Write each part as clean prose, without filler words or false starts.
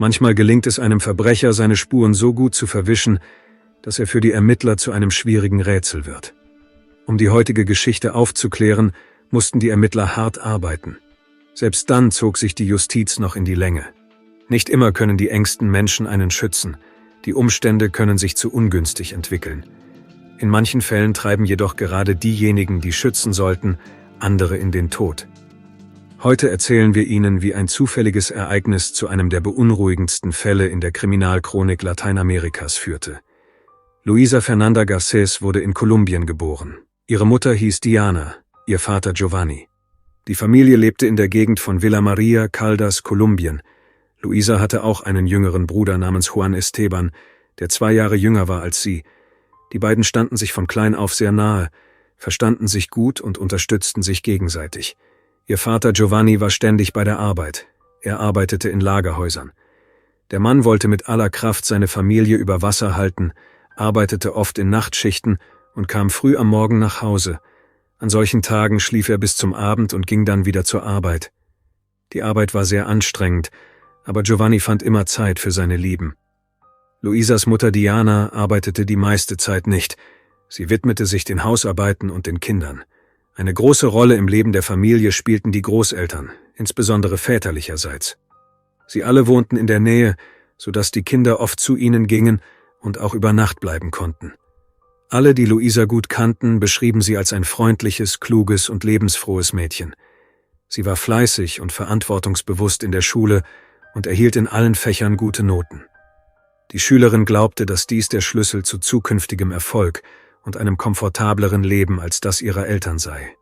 Manchmal gelingt es einem Verbrecher, seine Spuren so gut zu verwischen, dass er für die Ermittler zu einem schwierigen Rätsel wird. Um die heutige Geschichte aufzuklären, mussten die Ermittler hart arbeiten. Selbst dann zog sich die Justiz noch in die Länge. Nicht immer können die engsten Menschen einen schützen. Die Umstände können sich zu ungünstig entwickeln. In manchen Fällen treiben jedoch gerade diejenigen, die schützen sollten, andere in den Tod. Heute erzählen wir Ihnen, wie ein zufälliges Ereignis zu einem der beunruhigendsten Fälle in der Kriminalchronik Lateinamerikas führte. Luisa Fernanda Garcés wurde in Kolumbien geboren. Ihre Mutter hieß Diana, ihr Vater Giovanni. Die Familie lebte in der Gegend von Villa Maria, Caldas, Kolumbien. Luisa hatte auch einen jüngeren Bruder namens Juan Esteban, der 2 Jahre jünger war als sie. Die beiden standen sich von klein auf sehr nahe, verstanden sich gut und unterstützten sich gegenseitig. Ihr Vater Giovanni war ständig bei der Arbeit. Er arbeitete in Lagerhäusern. Der Mann wollte mit aller Kraft seine Familie über Wasser halten, arbeitete oft in Nachtschichten und kam früh am Morgen nach Hause. An solchen Tagen schlief er bis zum Abend und ging dann wieder zur Arbeit. Die Arbeit war sehr anstrengend, aber Giovanni fand immer Zeit für seine Lieben. Luisas Mutter Diana arbeitete die meiste Zeit nicht. Sie widmete sich den Hausarbeiten und den Kindern. Eine große Rolle im Leben der Familie spielten die Großeltern, insbesondere väterlicherseits. Sie alle wohnten in der Nähe, sodass die Kinder oft zu ihnen gingen und auch über Nacht bleiben konnten. Alle, die Luisa gut kannten, beschrieben sie als ein freundliches, kluges und lebensfrohes Mädchen. Sie war fleißig und verantwortungsbewusst in der Schule und erhielt in allen Fächern gute Noten. Die Schülerin glaubte, dass dies der Schlüssel zu zukünftigem Erfolg und einem komfortableren Leben als das ihrer Eltern sei.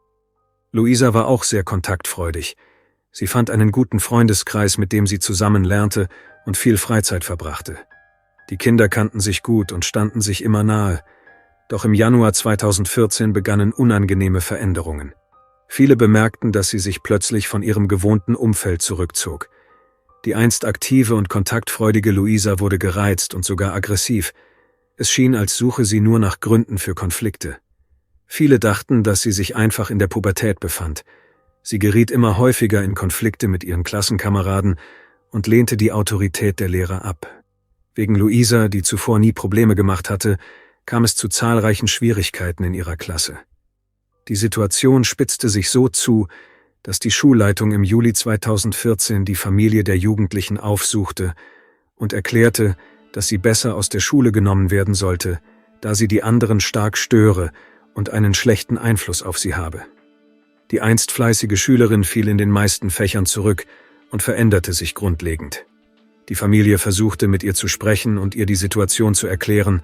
Luisa war auch sehr kontaktfreudig. Sie fand einen guten Freundeskreis, mit dem sie zusammen lernte und viel Freizeit verbrachte. Die Kinder kannten sich gut und standen sich immer nahe. Doch im Januar 2014 begannen unangenehme Veränderungen. Viele bemerkten, dass sie sich plötzlich von ihrem gewohnten Umfeld zurückzog. Die einst aktive und kontaktfreudige Luisa wurde gereizt und sogar aggressiv. Es schien, als suche sie nur nach Gründen für Konflikte. Viele dachten, dass sie sich einfach in der Pubertät befand. Sie geriet immer häufiger in Konflikte mit ihren Klassenkameraden und lehnte die Autorität der Lehrer ab. Wegen Luisa, die zuvor nie Probleme gemacht hatte, kam es zu zahlreichen Schwierigkeiten in ihrer Klasse. Die Situation spitzte sich so zu, dass die Schulleitung im Juli 2014 die Familie der Jugendlichen aufsuchte und erklärte, dass sie besser aus der Schule genommen werden sollte, da sie die anderen stark störe und einen schlechten Einfluss auf sie habe. Die einst fleißige Schülerin fiel in den meisten Fächern zurück und veränderte sich grundlegend. Die Familie versuchte, mit ihr zu sprechen und ihr die Situation zu erklären,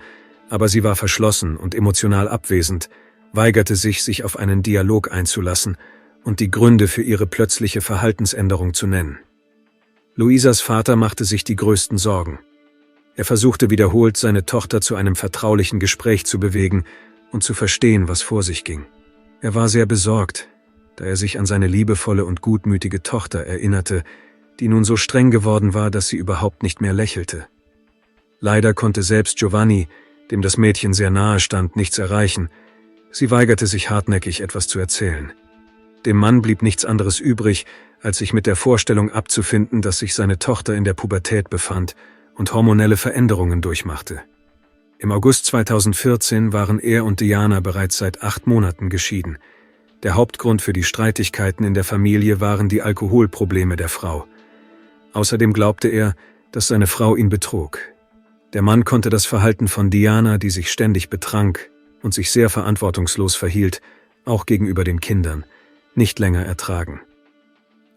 aber sie war verschlossen und emotional abwesend, weigerte sich auf einen Dialog einzulassen und die Gründe für ihre plötzliche Verhaltensänderung zu nennen. Luisas Vater machte sich die größten Sorgen. Er versuchte wiederholt, seine Tochter zu einem vertraulichen Gespräch zu bewegen und zu verstehen, was vor sich ging. Er war sehr besorgt, da er sich an seine liebevolle und gutmütige Tochter erinnerte, die nun so streng geworden war, dass sie überhaupt nicht mehr lächelte. Leider konnte selbst Giovanni, dem das Mädchen sehr nahe stand, nichts erreichen. Sie weigerte sich hartnäckig, etwas zu erzählen. Dem Mann blieb nichts anderes übrig, als sich mit der Vorstellung abzufinden, dass sich seine Tochter in der Pubertät befand und hormonelle Veränderungen durchmachte. Im August 2014 waren er und Diana bereits seit 8 Monaten geschieden. Der Hauptgrund für die Streitigkeiten in der Familie waren die Alkoholprobleme der Frau. Außerdem glaubte er, dass seine Frau ihn betrog. Der Mann konnte das Verhalten von Diana, die sich ständig betrank und sich sehr verantwortungslos verhielt, auch gegenüber den Kindern, nicht länger ertragen.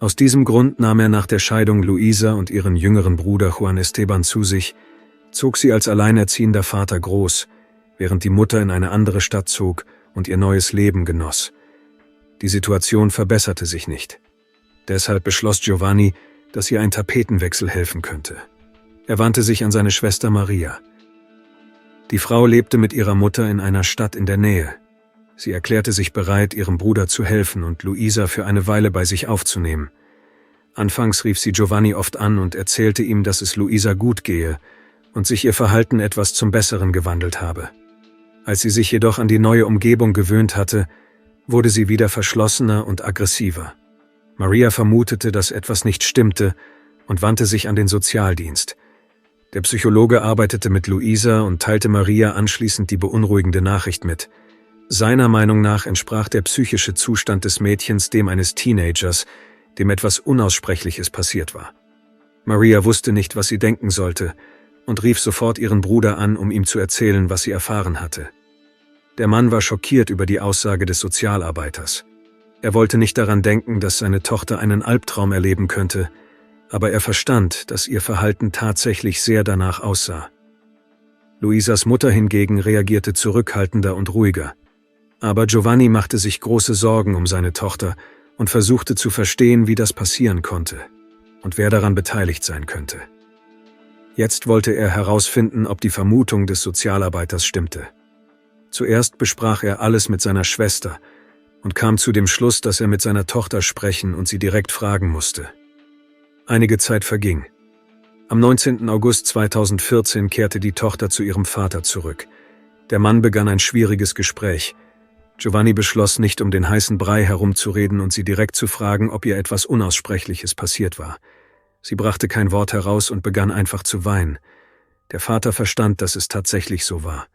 Aus diesem Grund nahm er nach der Scheidung Luisa und ihren jüngeren Bruder Juan Esteban zu sich, zog sie als alleinerziehender Vater groß, während die Mutter in eine andere Stadt zog und ihr neues Leben genoss. Die Situation verbesserte sich nicht. Deshalb beschloss Giovanni, dass ihr ein Tapetenwechsel helfen könnte. Er wandte sich an seine Schwester Maria. Die Frau lebte mit ihrer Mutter in einer Stadt in der Nähe. Sie erklärte sich bereit, ihrem Bruder zu helfen und Luisa für eine Weile bei sich aufzunehmen. Anfangs rief sie Giovanni oft an und erzählte ihm, dass es Luisa gut gehe und sich ihr Verhalten etwas zum Besseren gewandelt habe. Als sie sich jedoch an die neue Umgebung gewöhnt hatte, wurde sie wieder verschlossener und aggressiver. Maria vermutete, dass etwas nicht stimmte und wandte sich an den Sozialdienst. Der Psychologe arbeitete mit Luisa und teilte Maria anschließend die beunruhigende Nachricht mit. Seiner Meinung nach entsprach der psychische Zustand des Mädchens dem eines Teenagers, dem etwas Unaussprechliches passiert war. Maria wusste nicht, was sie denken sollte, und rief sofort ihren Bruder an, um ihm zu erzählen, was sie erfahren hatte. Der Mann war schockiert über die Aussage des Sozialarbeiters. Er wollte nicht daran denken, dass seine Tochter einen Albtraum erleben könnte, aber er verstand, dass ihr Verhalten tatsächlich sehr danach aussah. Luisas Mutter hingegen reagierte zurückhaltender und ruhiger. Aber Giovanni machte sich große Sorgen um seine Tochter und versuchte zu verstehen, wie das passieren konnte und wer daran beteiligt sein könnte. Jetzt wollte er herausfinden, ob die Vermutung des Sozialarbeiters stimmte. Zuerst besprach er alles mit seiner Schwester und kam zu dem Schluss, dass er mit seiner Tochter sprechen und sie direkt fragen musste. Einige Zeit verging. Am 19. August 2014 kehrte die Tochter zu ihrem Vater zurück. Der Mann begann ein schwieriges Gespräch. Giovanni beschloss, nicht um den heißen Brei herumzureden und sie direkt zu fragen, ob ihr etwas Unaussprechliches passiert war. Sie brachte kein Wort heraus und begann einfach zu weinen. Der Vater verstand, dass es tatsächlich so war.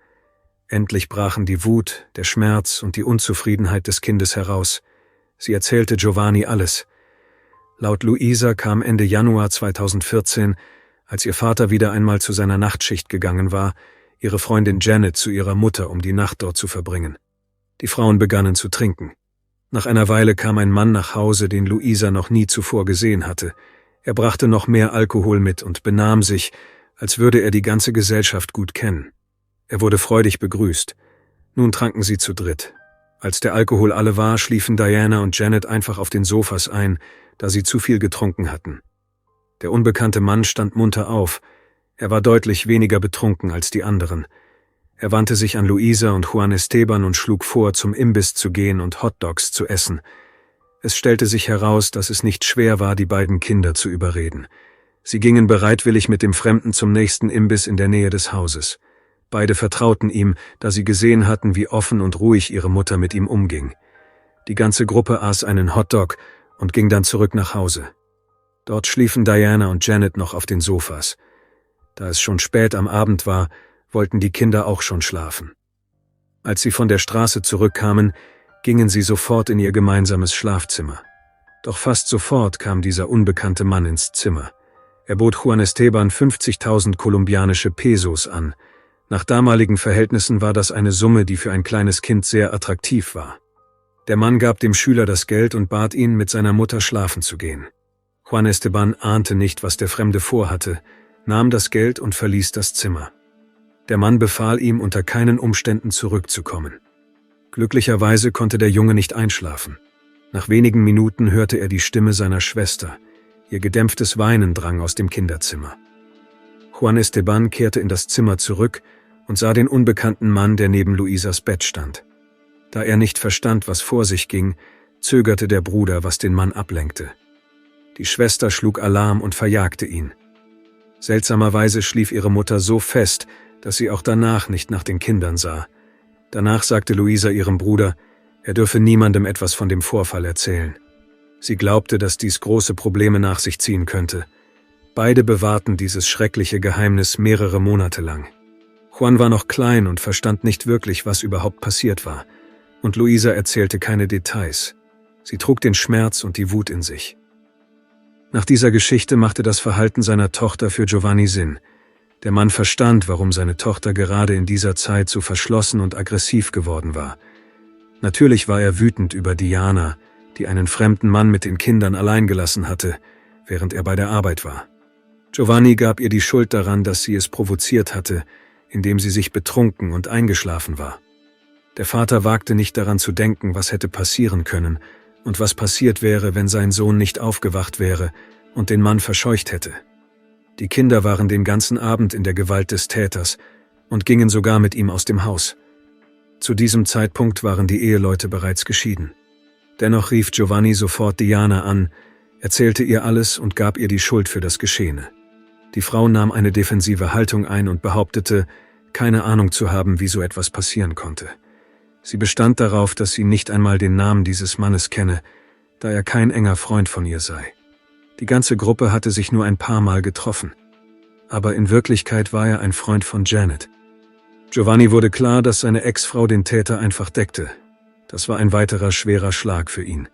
Endlich brachen die Wut, der Schmerz und die Unzufriedenheit des Kindes heraus. Sie erzählte Giovanni alles. Laut Luisa kam Ende Januar 2014, als ihr Vater wieder einmal zu seiner Nachtschicht gegangen war, ihre Freundin Janet zu ihrer Mutter, um die Nacht dort zu verbringen. Die Frauen begannen zu trinken. Nach einer Weile kam ein Mann nach Hause, den Luisa noch nie zuvor gesehen hatte. Er brachte noch mehr Alkohol mit und benahm sich, als würde er die ganze Gesellschaft gut kennen. Er wurde freudig begrüßt. Nun tranken sie zu dritt. Als der Alkohol alle war, schliefen Diana und Janet einfach auf den Sofas ein, da sie zu viel getrunken hatten. Der unbekannte Mann stand munter auf. Er war deutlich weniger betrunken als die anderen. Er wandte sich an Luisa und Juan Esteban und schlug vor, zum Imbiss zu gehen und Hotdogs zu essen. Es stellte sich heraus, dass es nicht schwer war, die beiden Kinder zu überreden. Sie gingen bereitwillig mit dem Fremden zum nächsten Imbiss in der Nähe des Hauses. Beide vertrauten ihm, da sie gesehen hatten, wie offen und ruhig ihre Mutter mit ihm umging. Die ganze Gruppe aß einen Hotdog und ging dann zurück nach Hause. Dort schliefen Diana und Janet noch auf den Sofas. Da es schon spät am Abend war, wollten die Kinder auch schon schlafen. Als sie von der Straße zurückkamen, gingen sie sofort in ihr gemeinsames Schlafzimmer. Doch fast sofort kam dieser unbekannte Mann ins Zimmer. Er bot Juan Esteban 50.000 kolumbianische Pesos an. Nach damaligen Verhältnissen war das eine Summe, die für ein kleines Kind sehr attraktiv war. Der Mann gab dem Schüler das Geld und bat ihn, mit seiner Mutter schlafen zu gehen. Juan Esteban ahnte nicht, was der Fremde vorhatte, nahm das Geld und verließ das Zimmer. Der Mann befahl ihm, unter keinen Umständen zurückzukommen. Glücklicherweise konnte der Junge nicht einschlafen. Nach wenigen Minuten hörte er die Stimme seiner Schwester. Ihr gedämpftes Weinen drang aus dem Kinderzimmer. Juan Esteban kehrte in das Zimmer zurück und sah den unbekannten Mann, der neben Luisas Bett stand. Da er nicht verstand, was vor sich ging, zögerte der Bruder, was den Mann ablenkte. Die Schwester schlug Alarm und verjagte ihn. Seltsamerweise schlief ihre Mutter so fest, dass sie auch danach nicht nach den Kindern sah. Danach sagte Luisa ihrem Bruder, er dürfe niemandem etwas von dem Vorfall erzählen. Sie glaubte, dass dies große Probleme nach sich ziehen könnte. Beide bewahrten dieses schreckliche Geheimnis mehrere Monate lang. Juan war noch klein und verstand nicht wirklich, was überhaupt passiert war. Und Luisa erzählte keine Details. Sie trug den Schmerz und die Wut in sich. Nach dieser Geschichte machte das Verhalten seiner Tochter für Giovanni Sinn. Der Mann verstand, warum seine Tochter gerade in dieser Zeit so verschlossen und aggressiv geworden war. Natürlich war er wütend über Diana, die einen fremden Mann mit den Kindern allein gelassen hatte, während er bei der Arbeit war. Giovanni gab ihr die Schuld daran, dass sie es provoziert hatte, indem sie sich betrunken und eingeschlafen war. Der Vater wagte nicht daran zu denken, was hätte passieren können und was passiert wäre, wenn sein Sohn nicht aufgewacht wäre und den Mann verscheucht hätte. Die Kinder waren den ganzen Abend in der Gewalt des Täters und gingen sogar mit ihm aus dem Haus. Zu diesem Zeitpunkt waren die Eheleute bereits geschieden. Dennoch rief Giovanni sofort Diana an, erzählte ihr alles und gab ihr die Schuld für das Geschehene. Die Frau nahm eine defensive Haltung ein und behauptete, keine Ahnung zu haben, wie so etwas passieren konnte. Sie bestand darauf, dass sie nicht einmal den Namen dieses Mannes kenne, da er kein enger Freund von ihr sei. Die ganze Gruppe hatte sich nur ein paar Mal getroffen. Aber in Wirklichkeit war er ein Freund von Janet. Giovanni wurde klar, dass seine Ex-Frau den Täter einfach deckte. Das war ein weiterer schwerer Schlag für ihn.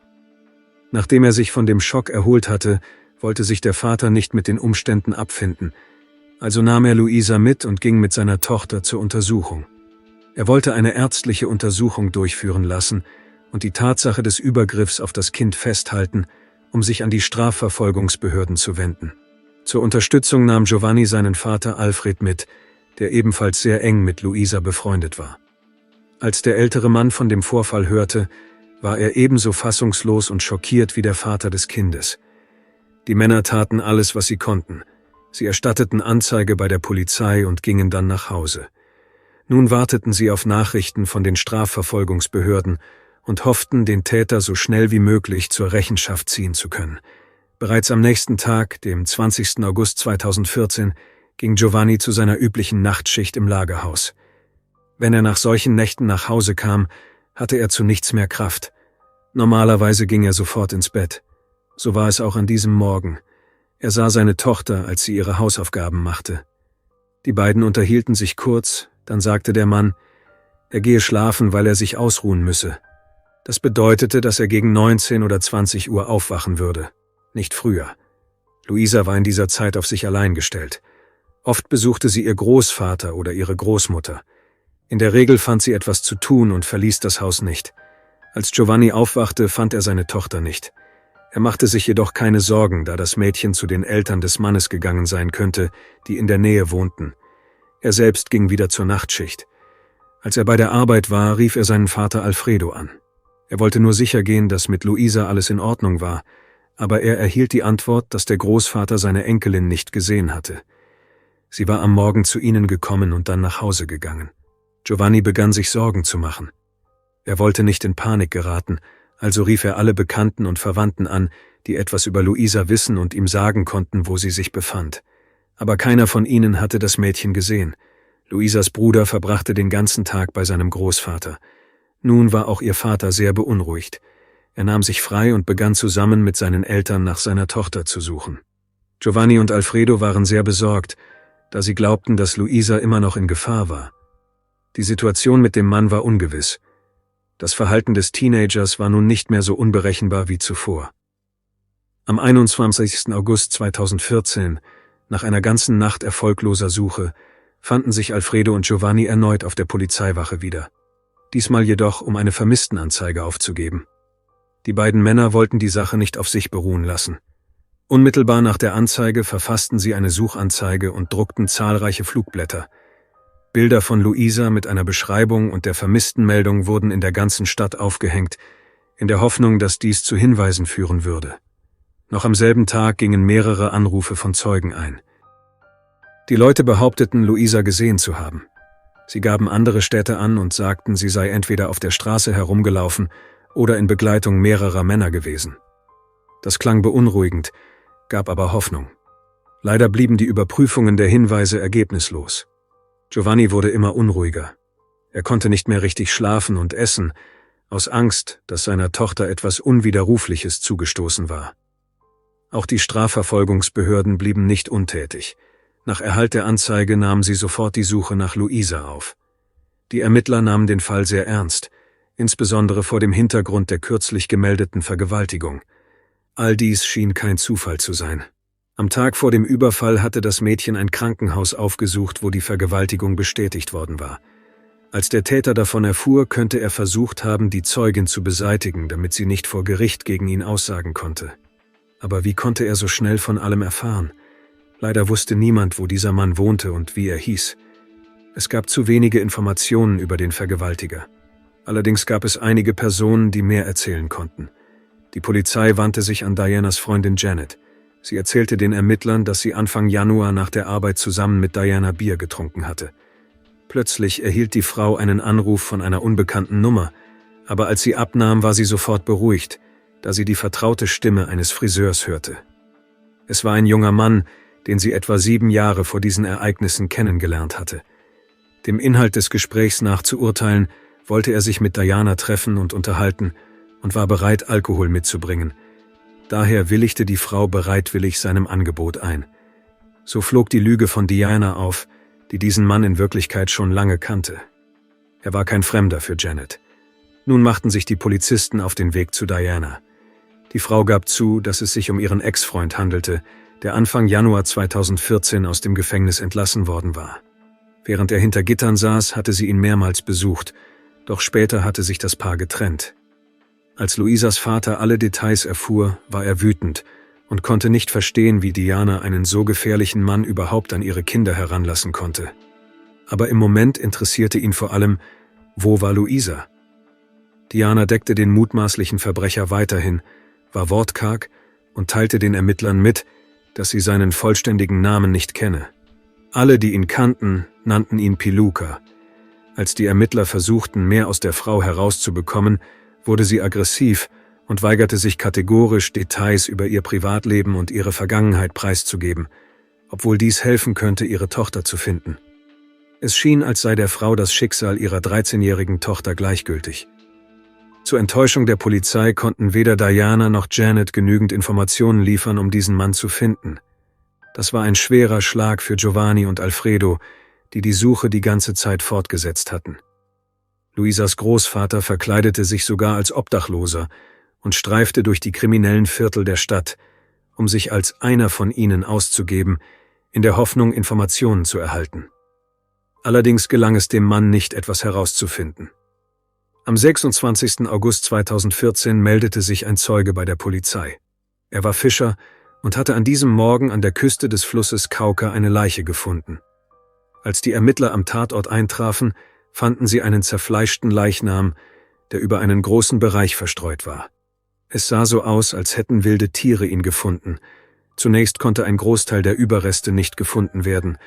Nachdem er sich von dem Schock erholt hatte, wollte sich der Vater nicht mit den Umständen abfinden. Also nahm er Luisa mit und ging mit seiner Tochter zur Untersuchung. Er wollte eine ärztliche Untersuchung durchführen lassen und die Tatsache des Übergriffs auf das Kind festhalten, um sich an die Strafverfolgungsbehörden zu wenden. Zur Unterstützung nahm Giovanni seinen Vater Alfred mit, der ebenfalls sehr eng mit Luisa befreundet war. Als der ältere Mann von dem Vorfall hörte, war er ebenso fassungslos und schockiert wie der Vater des Kindes. Die Männer taten alles, was sie konnten. Sie erstatteten Anzeige bei der Polizei und gingen dann nach Hause. Nun warteten sie auf Nachrichten von den Strafverfolgungsbehörden und hofften, den Täter so schnell wie möglich zur Rechenschaft ziehen zu können. Bereits am nächsten Tag, dem 20. August 2014, ging Giovanni zu seiner üblichen Nachtschicht im Lagerhaus. Wenn er nach solchen Nächten nach Hause kam, hatte er zu nichts mehr Kraft. Normalerweise ging er sofort ins Bett. So war es auch an diesem Morgen. Er sah seine Tochter, als sie ihre Hausaufgaben machte. Die beiden unterhielten sich kurz, dann sagte der Mann, er gehe schlafen, weil er sich ausruhen müsse. Das bedeutete, dass er gegen 19 oder 20 Uhr aufwachen würde, nicht früher. Luisa war in dieser Zeit auf sich allein gestellt. Oft besuchte sie ihr Großvater oder ihre Großmutter. In der Regel fand sie etwas zu tun und verließ das Haus nicht. Als Giovanni aufwachte, fand er seine Tochter nicht. Er machte sich jedoch keine Sorgen, da das Mädchen zu den Eltern des Mannes gegangen sein könnte, die in der Nähe wohnten. Er selbst ging wieder zur Nachtschicht. Als er bei der Arbeit war, rief er seinen Vater Alfredo an. Er wollte nur sicher gehen, dass mit Luisa alles in Ordnung war, aber er erhielt die Antwort, dass der Großvater seine Enkelin nicht gesehen hatte. Sie war am Morgen zu ihnen gekommen und dann nach Hause gegangen. Giovanni begann sich Sorgen zu machen. Er wollte nicht in Panik geraten, also rief er alle Bekannten und Verwandten an, die etwas über Luisa wissen und ihm sagen konnten, wo sie sich befand. Aber keiner von ihnen hatte das Mädchen gesehen. Luisas Bruder verbrachte den ganzen Tag bei seinem Großvater. Nun war auch ihr Vater sehr beunruhigt. Er nahm sich frei und begann zusammen mit seinen Eltern nach seiner Tochter zu suchen. Giovanni und Alfredo waren sehr besorgt, da sie glaubten, dass Luisa immer noch in Gefahr war. Die Situation mit dem Mann war ungewiss. Das Verhalten des Teenagers war nun nicht mehr so unberechenbar wie zuvor. Am 21. August 2014, nach einer ganzen Nacht erfolgloser Suche, fanden sich Alfredo und Giovanni erneut auf der Polizeiwache wieder. Diesmal jedoch, um eine Vermisstenanzeige aufzugeben. Die beiden Männer wollten die Sache nicht auf sich beruhen lassen. Unmittelbar nach der Anzeige verfassten sie eine Suchanzeige und druckten zahlreiche Flugblätter. Bilder von Luisa mit einer Beschreibung und der Vermisstenmeldung wurden in der ganzen Stadt aufgehängt, in der Hoffnung, dass dies zu Hinweisen führen würde. Noch am selben Tag gingen mehrere Anrufe von Zeugen ein. Die Leute behaupteten, Luisa gesehen zu haben. Sie gaben andere Städte an und sagten, sie sei entweder auf der Straße herumgelaufen oder in Begleitung mehrerer Männer gewesen. Das klang beunruhigend, gab aber Hoffnung. Leider blieben die Überprüfungen der Hinweise ergebnislos. Giovanni wurde immer unruhiger. Er konnte nicht mehr richtig schlafen und essen, aus Angst, dass seiner Tochter etwas Unwiderrufliches zugestoßen war. Auch die Strafverfolgungsbehörden blieben nicht untätig. Nach Erhalt der Anzeige nahmen sie sofort die Suche nach Luisa auf. Die Ermittler nahmen den Fall sehr ernst, insbesondere vor dem Hintergrund der kürzlich gemeldeten Vergewaltigung. All dies schien kein Zufall zu sein. Am Tag vor dem Überfall hatte das Mädchen ein Krankenhaus aufgesucht, wo die Vergewaltigung bestätigt worden war. Als der Täter davon erfuhr, könnte er versucht haben, die Zeugin zu beseitigen, damit sie nicht vor Gericht gegen ihn aussagen konnte. Aber wie konnte er so schnell von allem erfahren? Leider wusste niemand, wo dieser Mann wohnte und wie er hieß. Es gab zu wenige Informationen über den Vergewaltiger. Allerdings gab es einige Personen, die mehr erzählen konnten. Die Polizei wandte sich an Dianas Freundin Janet. Sie erzählte den Ermittlern, dass sie Anfang Januar nach der Arbeit zusammen mit Diana Bier getrunken hatte. Plötzlich erhielt die Frau einen Anruf von einer unbekannten Nummer, aber als sie abnahm, war sie sofort beruhigt, da sie die vertraute Stimme eines Friseurs hörte. Es war ein junger Mann, den sie etwa 7 Jahre vor diesen Ereignissen kennengelernt hatte. Dem Inhalt des Gesprächs nach zu urteilen, wollte er sich mit Diana treffen und unterhalten und war bereit, Alkohol mitzubringen. Daher willigte die Frau bereitwillig seinem Angebot ein. So flog die Lüge von Diana auf, die diesen Mann in Wirklichkeit schon lange kannte. Er war kein Fremder für Janet. Nun machten sich die Polizisten auf den Weg zu Diana. Die Frau gab zu, dass es sich um ihren Ex-Freund handelte, der Anfang Januar 2014 aus dem Gefängnis entlassen worden war. Während er hinter Gittern saß, hatte sie ihn mehrmals besucht, doch später hatte sich das Paar getrennt. Als Luisas Vater alle Details erfuhr, war er wütend und konnte nicht verstehen, wie Diana einen so gefährlichen Mann überhaupt an ihre Kinder heranlassen konnte. Aber im Moment interessierte ihn vor allem, wo war Luisa? Diana deckte den mutmaßlichen Verbrecher weiterhin, war wortkarg und teilte den Ermittlern mit, dass sie seinen vollständigen Namen nicht kenne. Alle, die ihn kannten, nannten ihn Piluca. Als die Ermittler versuchten, mehr aus der Frau herauszubekommen, wurde sie aggressiv und weigerte sich kategorisch, Details über ihr Privatleben und ihre Vergangenheit preiszugeben, obwohl dies helfen könnte, ihre Tochter zu finden. Es schien, als sei der Frau das Schicksal ihrer 13-jährigen Tochter gleichgültig. Zur Enttäuschung der Polizei konnten weder Diana noch Janet genügend Informationen liefern, um diesen Mann zu finden. Das war ein schwerer Schlag für Giovanni und Alfredo, die die Suche die ganze Zeit fortgesetzt hatten. Luisas Großvater verkleidete sich sogar als Obdachloser und streifte durch die kriminellen Viertel der Stadt, um sich als einer von ihnen auszugeben, in der Hoffnung, Informationen zu erhalten. Allerdings gelang es dem Mann nicht, etwas herauszufinden. Am 26. August 2014 meldete sich ein Zeuge bei der Polizei. Er war Fischer und hatte an diesem Morgen an der Küste des Flusses Cauca eine Leiche gefunden. Als die Ermittler am Tatort eintrafen, fanden sie einen zerfleischten Leichnam, der über einen großen Bereich verstreut war. Es sah so aus, als hätten wilde Tiere ihn gefunden. Zunächst konnte ein Großteil der Überreste nicht gefunden werden.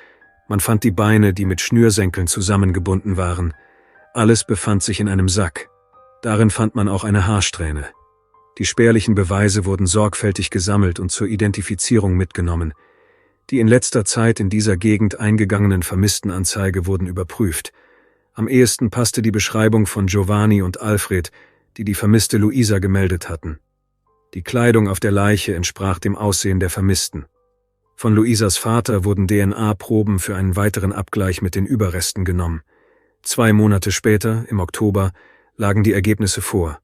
Man fand die Beine, die mit Schnürsenkeln zusammengebunden waren. Alles befand sich in einem Sack. Darin fand man auch eine Haarsträhne. Die spärlichen Beweise wurden sorgfältig gesammelt und zur Identifizierung mitgenommen. Die in letzter Zeit in dieser Gegend eingegangenen Vermisstenanzeige wurden überprüft. Am ehesten passte die Beschreibung von Giovanni und Alfred, die die vermisste Luisa gemeldet hatten. Die Kleidung auf der Leiche entsprach dem Aussehen der Vermissten. Von Luisas Vater wurden DNA-Proben für einen weiteren Abgleich mit den Überresten genommen. 2 Monate später, im Oktober, lagen die Ergebnisse vor.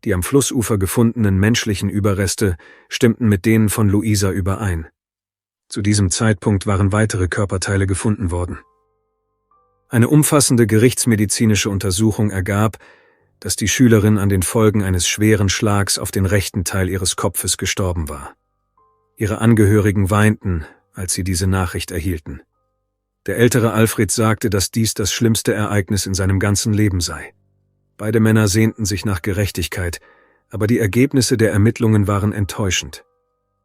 Die am Flussufer gefundenen menschlichen Überreste stimmten mit denen von Luisa überein. Zu diesem Zeitpunkt waren weitere Körperteile gefunden worden. Eine umfassende gerichtsmedizinische Untersuchung ergab, dass die Schülerin an den Folgen eines schweren Schlags auf den rechten Teil ihres Kopfes gestorben war. Ihre Angehörigen weinten, als sie diese Nachricht erhielten. Der ältere Alfred sagte, dass dies das schlimmste Ereignis in seinem ganzen Leben sei. Beide Männer sehnten sich nach Gerechtigkeit, aber die Ergebnisse der Ermittlungen waren enttäuschend.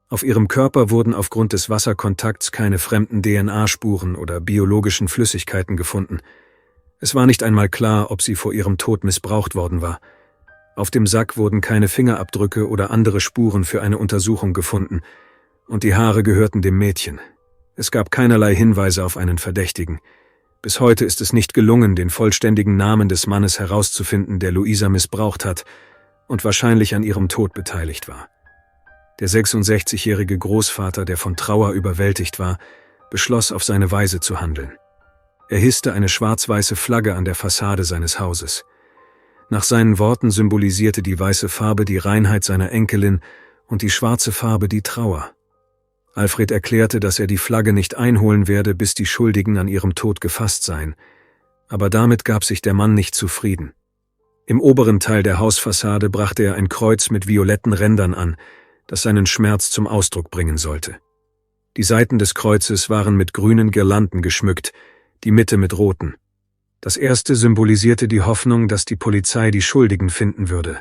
Auf ihrem Körper wurden aufgrund des Wasserkontakts keine fremden DNA-Spuren oder biologischen Flüssigkeiten gefunden. Es war nicht einmal klar, ob sie vor ihrem Tod missbraucht worden war. Auf dem Sack wurden keine Fingerabdrücke oder andere Spuren für eine Untersuchung gefunden, und die Haare gehörten dem Mädchen. Es gab keinerlei Hinweise auf einen Verdächtigen. Bis heute ist es nicht gelungen, den vollständigen Namen des Mannes herauszufinden, der Luisa missbraucht hat und wahrscheinlich an ihrem Tod beteiligt war. Der 66-jährige Großvater, der von Trauer überwältigt war, beschloss, auf seine Weise zu handeln. Er hisste eine schwarz-weiße Flagge an der Fassade seines Hauses. Nach seinen Worten symbolisierte die weiße Farbe die Reinheit seiner Enkelin und die schwarze Farbe die Trauer. Alfred erklärte, dass er die Flagge nicht einholen werde, bis die Schuldigen an ihrem Tod gefasst seien. Aber damit gab sich der Mann nicht zufrieden. Im oberen Teil der Hausfassade brachte er ein Kreuz mit violetten Rändern an, das seinen Schmerz zum Ausdruck bringen sollte. Die Seiten des Kreuzes waren mit grünen Girlanden geschmückt, die Mitte mit roten. Das erste symbolisierte die Hoffnung, dass die Polizei die Schuldigen finden würde.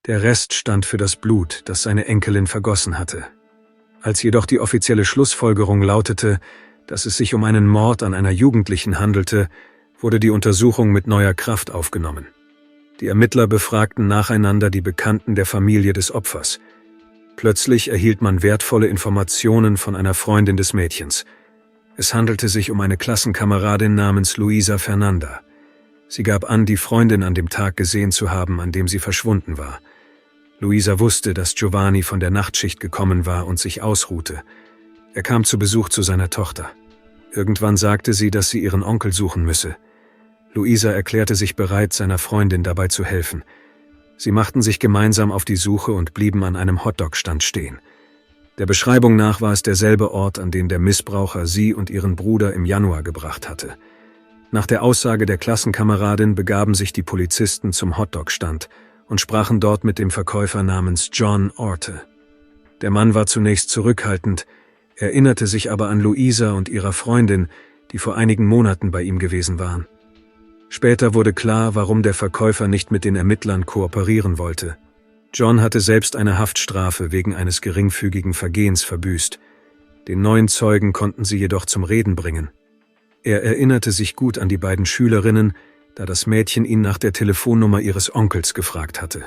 Der Rest stand für das Blut, das seine Enkelin vergossen hatte. Als jedoch die offizielle Schlussfolgerung lautete, dass es sich um einen Mord an einer Jugendlichen handelte, wurde die Untersuchung mit neuer Kraft aufgenommen. Die Ermittler befragten nacheinander die Bekannten der Familie des Opfers. Plötzlich erhielt man wertvolle Informationen von einer Freundin des Mädchens. Es handelte sich um eine Klassenkameradin namens Luisa Fernanda. Sie gab an, die Freundin an dem Tag gesehen zu haben, an dem sie verschwunden war. Luisa wusste, dass Giovanni von der Nachtschicht gekommen war und sich ausruhte. Er kam zu Besuch zu seiner Tochter. Irgendwann sagte sie, dass sie ihren Onkel suchen müsse. Luisa erklärte sich bereit, seiner Freundin dabei zu helfen. Sie machten sich gemeinsam auf die Suche und blieben an einem Hotdog-Stand stehen. Der Beschreibung nach war es derselbe Ort, an den der Missbraucher sie und ihren Bruder im Januar gebracht hatte. Nach der Aussage der Klassenkameradin begaben sich die Polizisten zum Hotdog-Stand und sprachen dort mit dem Verkäufer namens John Orte. Der Mann war zunächst zurückhaltend, erinnerte sich aber an Luisa und ihrer Freundin, die vor einigen Monaten bei ihm gewesen waren. Später wurde klar, warum der Verkäufer nicht mit den Ermittlern kooperieren wollte. John hatte selbst eine Haftstrafe wegen eines geringfügigen Vergehens verbüßt. Den neuen Zeugen konnten sie jedoch zum Reden bringen. Er erinnerte sich gut an die beiden Schülerinnen, da das Mädchen ihn nach der Telefonnummer ihres Onkels gefragt hatte.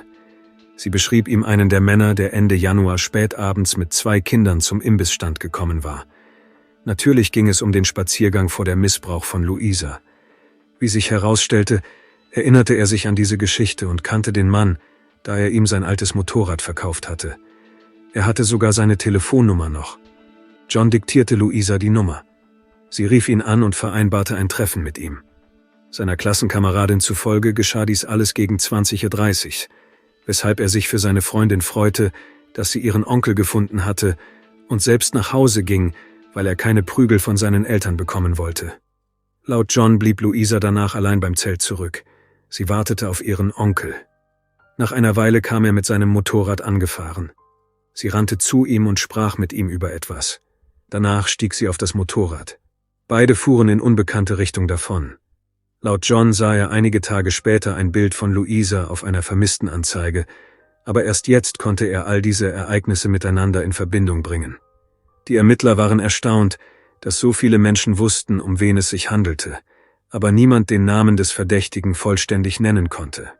Sie beschrieb ihm einen der Männer, der Ende Januar spätabends mit 2 Kindern zum Imbissstand gekommen war. Natürlich ging es um den Spaziergang vor der Missbrauch von Luisa. Wie sich herausstellte, erinnerte er sich an diese Geschichte und kannte den Mann, da er ihm sein altes Motorrad verkauft hatte. Er hatte sogar seine Telefonnummer noch. John diktierte Luisa die Nummer. Sie rief ihn an und vereinbarte ein Treffen mit ihm. Seiner Klassenkameradin zufolge geschah dies alles gegen 20:30 Uhr, weshalb er sich für seine Freundin freute, dass sie ihren Onkel gefunden hatte und selbst nach Hause ging, weil er keine Prügel von seinen Eltern bekommen wollte. Laut John blieb Luisa danach allein beim Zelt zurück. Sie wartete auf ihren Onkel. Nach einer Weile kam er mit seinem Motorrad angefahren. Sie rannte zu ihm und sprach mit ihm über etwas. Danach stieg sie auf das Motorrad. Beide fuhren in unbekannte Richtung davon. Laut John sah er einige Tage später ein Bild von Luisa auf einer Vermisstenanzeige, aber erst jetzt konnte er all diese Ereignisse miteinander in Verbindung bringen. Die Ermittler waren erstaunt, dass so viele Menschen wussten, um wen es sich handelte, aber niemand den Namen des Verdächtigen vollständig nennen konnte.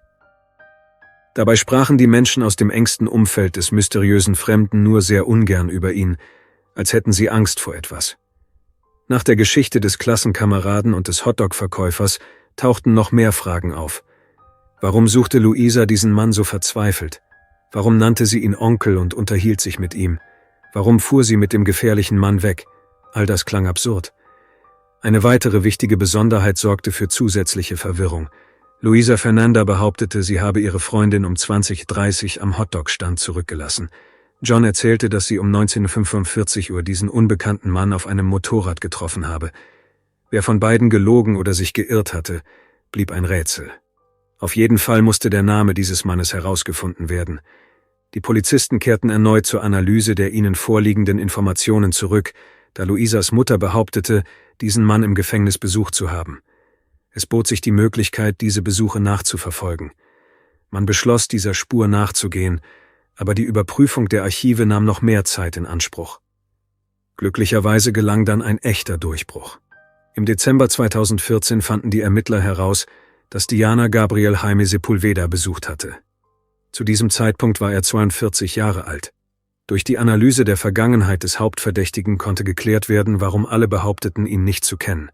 Dabei sprachen die Menschen aus dem engsten Umfeld des mysteriösen Fremden nur sehr ungern über ihn, als hätten sie Angst vor etwas. Nach der Geschichte des Klassenkameraden und des Hotdog-Verkäufers tauchten noch mehr Fragen auf. Warum suchte Luisa diesen Mann so verzweifelt? Warum nannte sie ihn Onkel und unterhielt sich mit ihm? Warum fuhr sie mit dem gefährlichen Mann weg? All das klang absurd. Eine weitere wichtige Besonderheit sorgte für zusätzliche Verwirrung. Luisa Fernanda behauptete, sie habe ihre Freundin um 20:30 Uhr am Hotdog-Stand zurückgelassen. John erzählte, dass sie um 19:45 Uhr diesen unbekannten Mann auf einem Motorrad getroffen habe. Wer von beiden gelogen oder sich geirrt hatte, blieb ein Rätsel. Auf jeden Fall musste der Name dieses Mannes herausgefunden werden. Die Polizisten kehrten erneut zur Analyse der ihnen vorliegenden Informationen zurück, da Luisas Mutter behauptete, diesen Mann im Gefängnis besucht zu haben. Es bot sich die Möglichkeit, diese Besuche nachzuverfolgen. Man beschloss, dieser Spur nachzugehen, aber die Überprüfung der Archive nahm noch mehr Zeit in Anspruch. Glücklicherweise gelang dann ein echter Durchbruch. Im Dezember 2014 fanden die Ermittler heraus, dass Diana Gabriel Jaime Sepulveda besucht hatte. Zu diesem Zeitpunkt war er 42 Jahre alt. Durch die Analyse der Vergangenheit des Hauptverdächtigen konnte geklärt werden, warum alle behaupteten, ihn nicht zu kennen.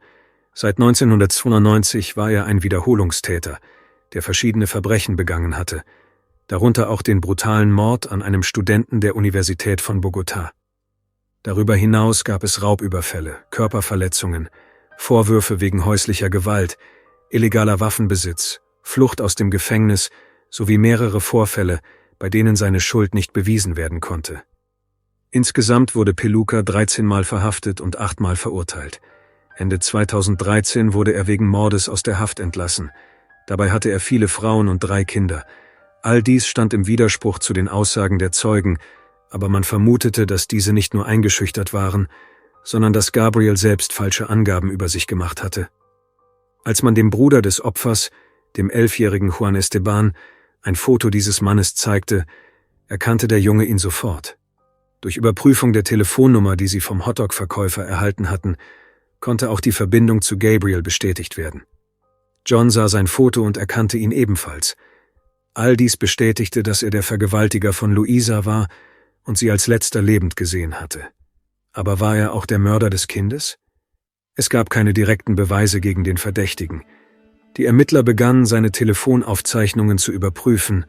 Seit 1992 war er ein Wiederholungstäter, der verschiedene Verbrechen begangen hatte, darunter auch den brutalen Mord an einem Studenten der Universität von Bogotá. Darüber hinaus gab es Raubüberfälle, Körperverletzungen, Vorwürfe wegen häuslicher Gewalt, illegaler Waffenbesitz, Flucht aus dem Gefängnis sowie mehrere Vorfälle, bei denen seine Schuld nicht bewiesen werden konnte. Insgesamt wurde Peluca 13 Mal verhaftet und 8 Mal verurteilt. Ende 2013 wurde er wegen Mordes aus der Haft entlassen. Dabei hatte er viele Frauen und 3 Kinder. All dies stand im Widerspruch zu den Aussagen der Zeugen, aber man vermutete, dass diese nicht nur eingeschüchtert waren, sondern dass Gabriel selbst falsche Angaben über sich gemacht hatte. Als man dem Bruder des Opfers, dem 11-jährigen Juan Esteban, ein Foto dieses Mannes zeigte, erkannte der Junge ihn sofort. Durch Überprüfung der Telefonnummer, die sie vom Hotdog-Verkäufer erhalten hatten, konnte auch die Verbindung zu Gabriel bestätigt werden. John sah sein Foto und erkannte ihn ebenfalls. All dies bestätigte, dass er der Vergewaltiger von Luisa war und sie als letzter lebend gesehen hatte. Aber war er auch der Mörder des Kindes? Es gab keine direkten Beweise gegen den Verdächtigen. Die Ermittler begannen, seine Telefonaufzeichnungen zu überprüfen,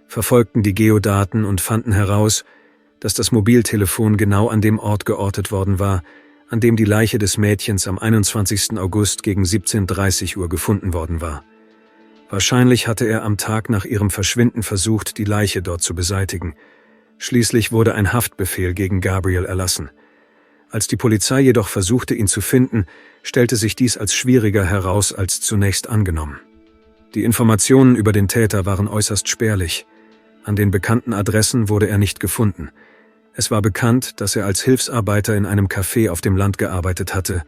verfolgten die Geodaten und fanden heraus, dass das Mobiltelefon genau an dem Ort geortet worden war, an dem die Leiche des Mädchens am 21. August gegen 17:30 Uhr gefunden worden war. Wahrscheinlich hatte er am Tag nach ihrem Verschwinden versucht, die Leiche dort zu beseitigen. Schließlich wurde ein Haftbefehl gegen Gabriel erlassen. Als die Polizei jedoch versuchte, ihn zu finden, stellte sich dies als schwieriger heraus als zunächst angenommen. Die Informationen über den Täter waren äußerst spärlich. An den bekannten Adressen wurde er nicht gefunden. Es war bekannt, dass er als Hilfsarbeiter in einem Café auf dem Land gearbeitet hatte,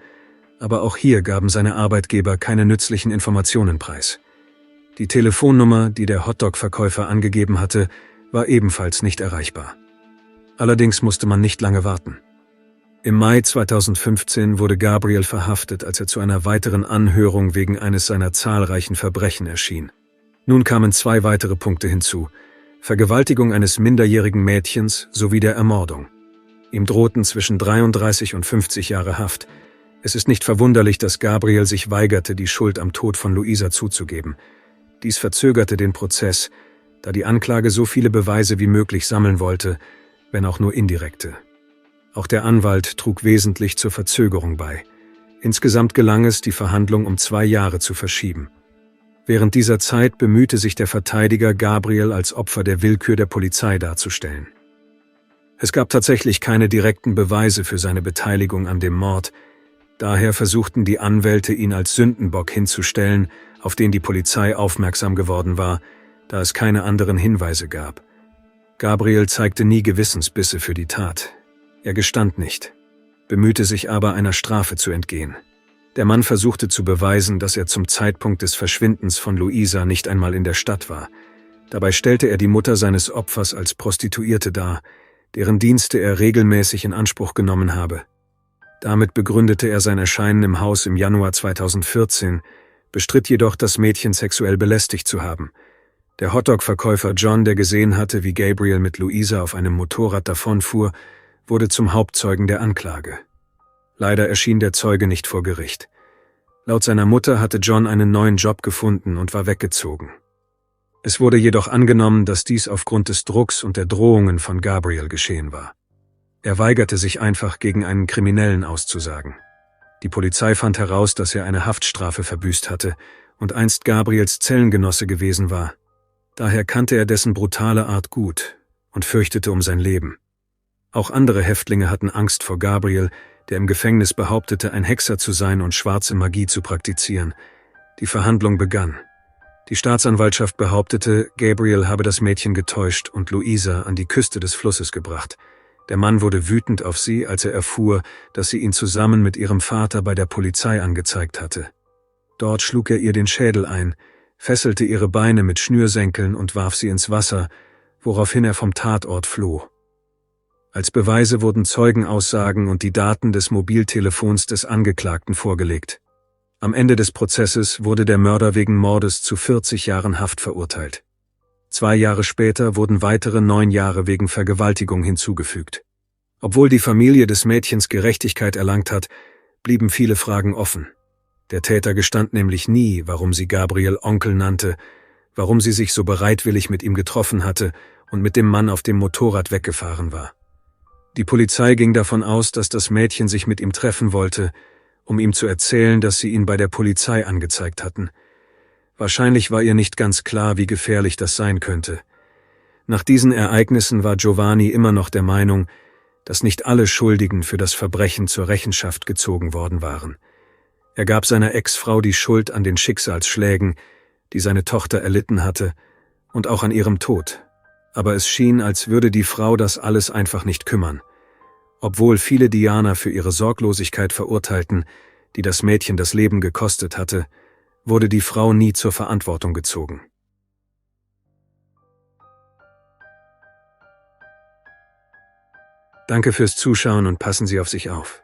aber auch hier gaben seine Arbeitgeber keine nützlichen Informationen preis. Die Telefonnummer, die der Hotdog-Verkäufer angegeben hatte, war ebenfalls nicht erreichbar. Allerdings musste man nicht lange warten. Im Mai 2015 wurde Gabriel verhaftet, als er zu einer weiteren Anhörung wegen eines seiner zahlreichen Verbrechen erschien. Nun kamen 2 weitere Punkte hinzu: Vergewaltigung eines minderjährigen Mädchens sowie der Ermordung. Ihm drohten zwischen 33 und 50 Jahre Haft. Es ist nicht verwunderlich, dass Gabriel sich weigerte, die Schuld am Tod von Luisa zuzugeben. Dies verzögerte den Prozess, da die Anklage so viele Beweise wie möglich sammeln wollte, wenn auch nur indirekte. Auch der Anwalt trug wesentlich zur Verzögerung bei. Insgesamt gelang es, die Verhandlung um 2 Jahre zu verschieben. Während dieser Zeit bemühte sich der Verteidiger, Gabriel als Opfer der Willkür der Polizei darzustellen. Es gab tatsächlich keine direkten Beweise für seine Beteiligung an dem Mord. Daher versuchten die Anwälte, ihn als Sündenbock hinzustellen, auf den die Polizei aufmerksam geworden war, da es keine anderen Hinweise gab. Gabriel zeigte nie Gewissensbisse für die Tat. Er gestand nicht, bemühte sich aber, einer Strafe zu entgehen. Der Mann versuchte zu beweisen, dass er zum Zeitpunkt des Verschwindens von Luisa nicht einmal in der Stadt war. Dabei stellte er die Mutter seines Opfers als Prostituierte dar, deren Dienste er regelmäßig in Anspruch genommen habe. Damit begründete er sein Erscheinen im Haus im Januar 2014, bestritt jedoch, das Mädchen sexuell belästigt zu haben. Der Hotdog-Verkäufer John, der gesehen hatte, wie Gabriel mit Luisa auf einem Motorrad davonfuhr, wurde zum Hauptzeugen der Anklage. Leider erschien der Zeuge nicht vor Gericht. Laut seiner Mutter hatte John einen neuen Job gefunden und war weggezogen. Es wurde jedoch angenommen, dass dies aufgrund des Drucks und der Drohungen von Gabriel geschehen war. Er weigerte sich einfach, gegen einen Kriminellen auszusagen. Die Polizei fand heraus, dass er eine Haftstrafe verbüßt hatte und einst Gabriels Zellengenosse gewesen war. Daher kannte er dessen brutale Art gut und fürchtete um sein Leben. Auch andere Häftlinge hatten Angst vor Gabriel, der im Gefängnis behauptete, ein Hexer zu sein und schwarze Magie zu praktizieren. Die Verhandlung begann. Die Staatsanwaltschaft behauptete, Gabriel habe das Mädchen getäuscht und Luisa an die Küste des Flusses gebracht. Der Mann wurde wütend auf sie, als er erfuhr, dass sie ihn zusammen mit ihrem Vater bei der Polizei angezeigt hatte. Dort schlug er ihr den Schädel ein, fesselte ihre Beine mit Schnürsenkeln und warf sie ins Wasser, woraufhin er vom Tatort floh. Als Beweise wurden Zeugenaussagen und die Daten des Mobiltelefons des Angeklagten vorgelegt. Am Ende des Prozesses wurde der Mörder wegen Mordes zu 40 Jahren Haft verurteilt. 2 Jahre später wurden weitere 9 Jahre wegen Vergewaltigung hinzugefügt. Obwohl die Familie des Mädchens Gerechtigkeit erlangt hat, blieben viele Fragen offen. Der Täter gestand nämlich nie, warum sie Gabriel Onkel nannte, warum sie sich so bereitwillig mit ihm getroffen hatte und mit dem Mann auf dem Motorrad weggefahren war. Die Polizei ging davon aus, dass das Mädchen sich mit ihm treffen wollte, um ihm zu erzählen, dass sie ihn bei der Polizei angezeigt hatten. Wahrscheinlich war ihr nicht ganz klar, wie gefährlich das sein könnte. Nach diesen Ereignissen war Giovanni immer noch der Meinung, dass nicht alle Schuldigen für das Verbrechen zur Rechenschaft gezogen worden waren. Er gab seiner Ex-Frau die Schuld an den Schicksalsschlägen, die seine Tochter erlitten hatte, und auch an ihrem Tod. Aber es schien, als würde die Frau das alles einfach nicht kümmern. Obwohl viele Diana für ihre Sorglosigkeit verurteilten, die das Mädchen das Leben gekostet hatte, wurde die Frau nie zur Verantwortung gezogen. Danke fürs Zuschauen und passen Sie auf sich auf.